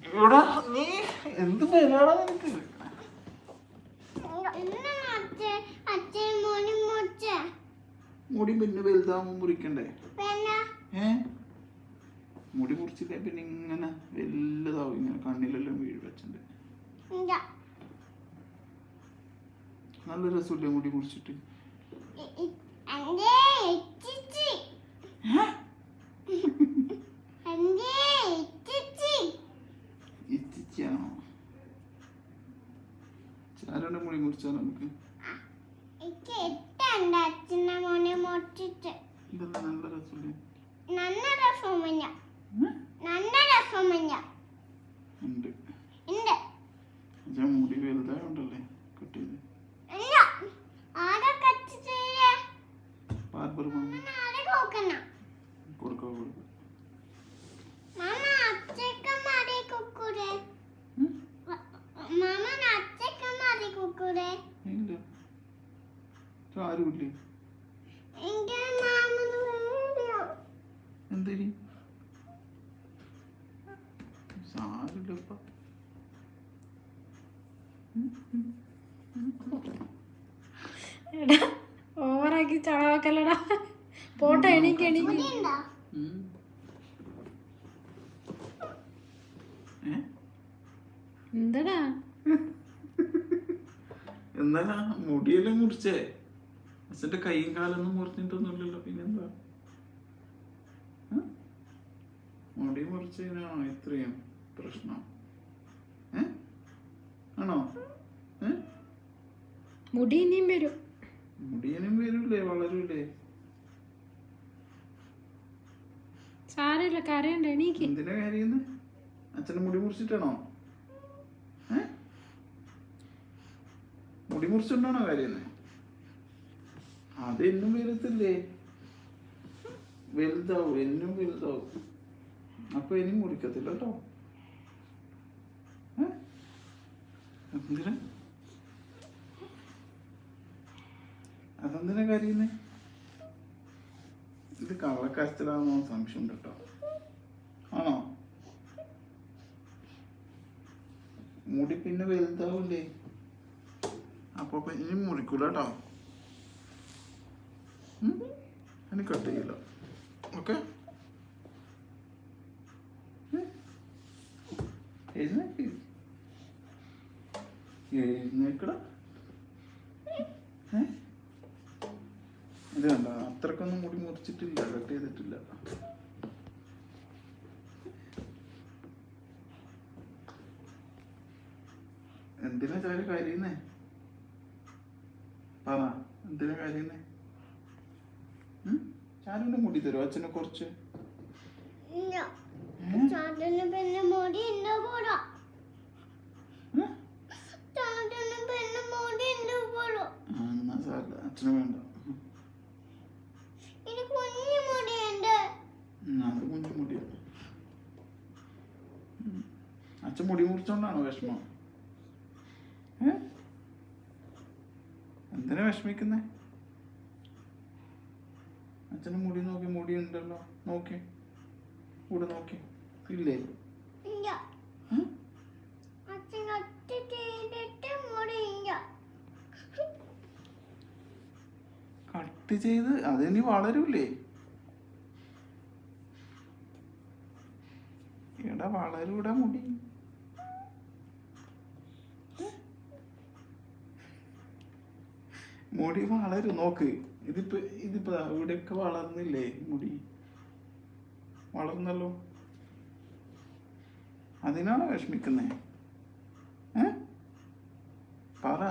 ഇവിടെ നീ എന്ത് പേരാടാ നിനക്ക്? മുടി പിന്നെ വലുതാവുമ്പോ മുറിക്കണ്ടേ? മുടി മുറിച്ചില്ലേ പിന്നെ ഇങ്ങനെ വലുതാവും, ഇങ്ങനെ കണ്ണിലെല്ലാം വീഴ് വെച്ചിട്ടുണ്ട്. നല്ല രസമില്ലേ മുടി മുറിച്ചിട്ട്? ഇച്ചിച്ചാണോ? ചാരോടെ മുടി മുറിച്ചാ നമുക്ക് നല്ല രസമില്ലേ? മുടി വലുതായോണ്ടല്ലേ കട്ട് ചെയ്ത്. ബാർബർ ഇല്ല, ആരുമില്ലേ? എന്തേരി സാരില്ലപ്പ. ഓവറാക്കി ചളവാക്കല്ലടാ. പോട്ടെ, എണീക്ക് എണീക്ക്. എന്താടാ എന്നാ മുടിയെല്ലാം മുറിച്ചേ? അച്ഛന്റെ കൈയും കാലൊന്നും മുറിഞ്ഞിട്ടൊന്നുമില്ലല്ലോ, പിന്നെന്താ? മുടി മുറിച്ചതിനാണോ ഇത്രയും പ്രശ്നം? ആണോ? മുടി ഇനിയും വരും. മുടിയനും വരൂലേ, വളരൂലേ? സാരമില്ല, കരയണ്ട, എണീക്ക്. എന്തിനാ കരയുന്നെ? അച്ഛനെ മുടി മുറിച്ചിട്ടാണോ? മുടി മുറിച്ചോണ്ടാണോ കരയുന്നെ? അതെന്നും വരത്തില്ലേ, വലുതാവും, എന്നും വലുതാവും. അപ്പൊ ഇനിയും മുറിക്കത്തില്ല കേട്ടോ. എന്തിനാ അതെന്തിനാ കരയുന്നേ? ഇത് കള്ളക്കരച്ചിലാണെന്നോ സംശയം കേട്ടോ. ആണോ? മുടി പിന്നെ വലുതാവൂലേ? അപ്പൊ ഇനി മുറിക്കൂല കേട്ടോ. ഇനി കട്ട് ചെയ്യില്ല. ഓക്കെ, എഴുന്നേക്കട. ഇത് കണ്ട, അത്രക്കൊന്നും മുടി മുറിച്ചിട്ടില്ല, കട്ട് ചെയ്തിട്ടില്ല. എന്തിനാ ചാര് കരയുന്നേ? പറ, എന്തിനാ കരയുന്നേ? ചാരുവിന്റെ മുടി തരുമോ അച്ഛനെ കുറച്ച്? അച്ഛന് വേണ്ട. അത് കുഞ്ഞു മുടിയാണ്. അച്ഛൻ മുടി മുറിച്ചോണ്ടാണോ വിഷമം? എന്തിനാ വിഷമിക്കുന്നേ? അച്ഛന് മുടി നോക്കി, മുടി ഉണ്ടല്ലോ, നോക്കി കൂടെ നോക്കി. ഇല്ലേ? കട്ട് ചെയ്ത് അതിനി വളരൂലേ? എടാ വളരൂടാ മുടി. മുടി വളരും, നോക്ക്. ഇതിപ്പോ ഇവിടെയൊക്കെ വളർന്നില്ലേ മുടി? വളർന്നല്ലോ. അതിനാണോ വിഷമിക്കുന്നേ? പറ.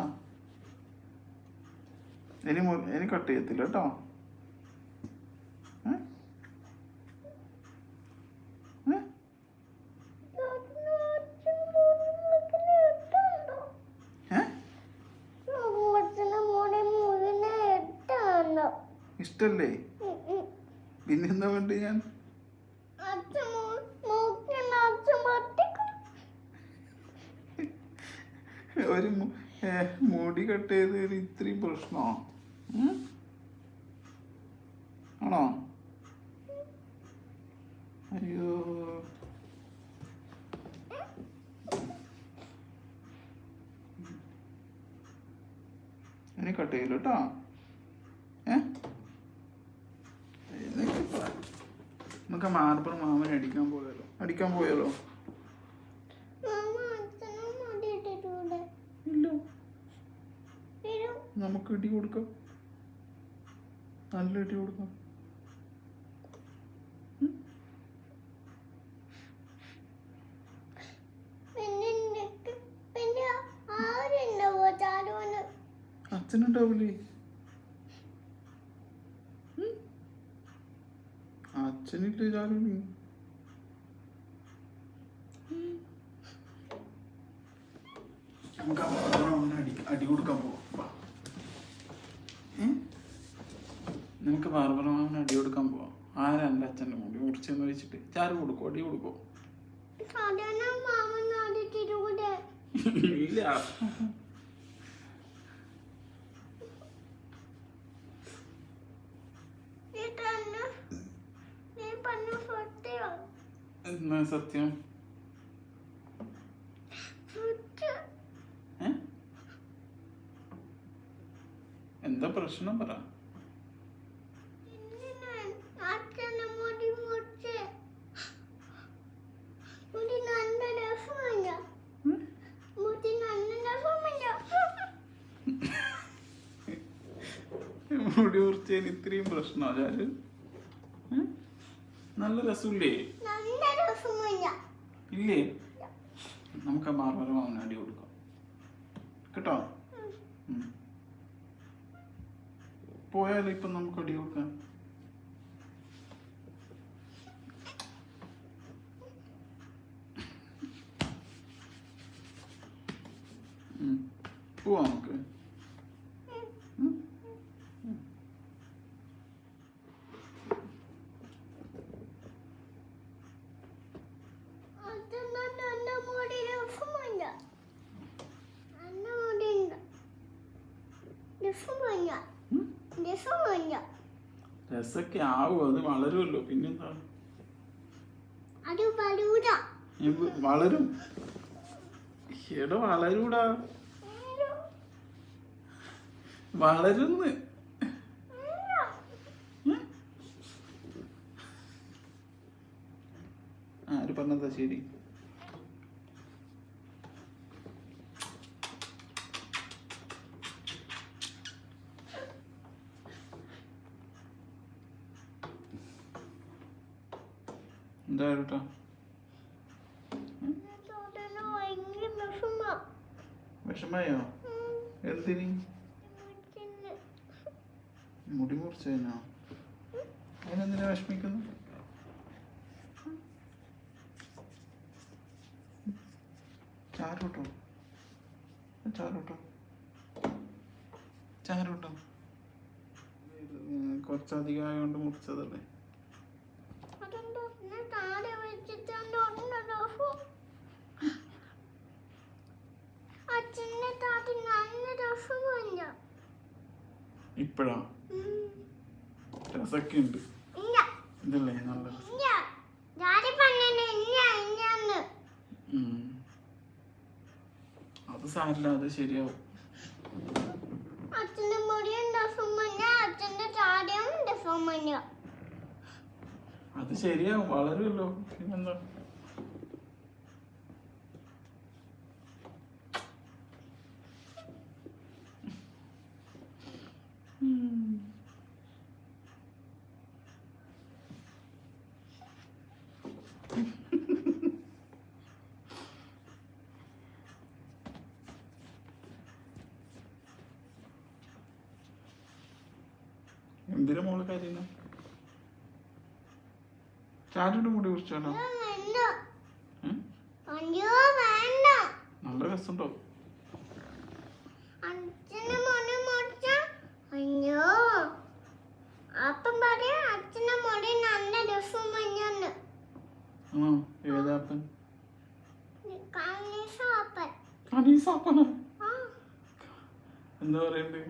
ഇനി കട്ട് ചെയ്യത്തില്ല കേട്ടോ. ഇഷ്ടല്ലേ? പിന്നെന്താ വേണ്ട? ഞാൻ ഒരു മുടി കട്ട് ചെയ്ത് ഇത്രയും പ്രശ്നമോ? ആണോ? അയ്യോ, ഇനി കട്ട് ചെയ്യല്ലോ കേട്ടോ. നമുക്ക് മാർബിൾ മാമനെ അടിക്കാൻ പോയാലോ? ഇല്ല, നമുക്ക് ഇടി കൊടുക്കാം, നല്ല ഇടി കൊടുക്കാം. അച്ഛനുണ്ടാവൂലേ? അച്ഛനില്ലേ ചാലൂനി? നമുക്ക് അടി കൊടുക്കാൻ പോവാം. നിനക്ക് ബാർബറമാവന് അടി കൊടുക്കാൻ പോവാം. ആരാ എൻ്റെ അച്ഛൻ്റെ മുടി മുറിച്ചെന്ന് വെച്ചിട്ട് ചാറ് കൊടുക്കോ? അടി കൊടുക്കോ? ഇല്ല, എന്നാ സത്യം? എന്താ പ്രശ്നം പറ. മുടി മുറിച്ചതിന് ഇത്രയും പ്രശ്നമോ ചാരു? നല്ല രസമില്ലേ? ഇല്ലേ? നമുക്ക് ആ മാർബറമാവന് അടി കൊടുക്കാം കേട്ടോ. പോയാലോ ഇപ്പൊ നമുക്ക് അടി കൊടുക്കാം? പോവാ നമുക്ക്. രസൊക്കെ ആവും, അത് വളരുമല്ലോ. പിന്നെന്താ? വളരും. എടോ വളരൂടാ, വളരുന്ന്. ആര് പറഞ്ഞതാ ശരി? എന്താ കേട്ടോ? വിഷമയോ? എന്തിന്? മുടി മുറിച്ചതിനോ? അതിനെന്തിനാ വിഷമിക്കുന്നു? ചാരോട്ടോ, കുറച്ചധികമായോണ്ട് മുറിച്ചതല്ലേ? ഇപ്പഴാ രസൊക്കെ ഉണ്ട്. ഇതല്ലേ നല്ല അത് സാരില്ല, അത് ശരിയാവും. അത് ശരിയാവും, വളരുമല്ലോ. പിന്നെന്താ? എന്തിനാ മോള് കാര്യ? ചാരുടെ മുടി കുറിച്ചാണോ? നല്ല രസമുണ്ടോ? ഏതാപ്പൻ? എന്താ പറയണ്ടേ?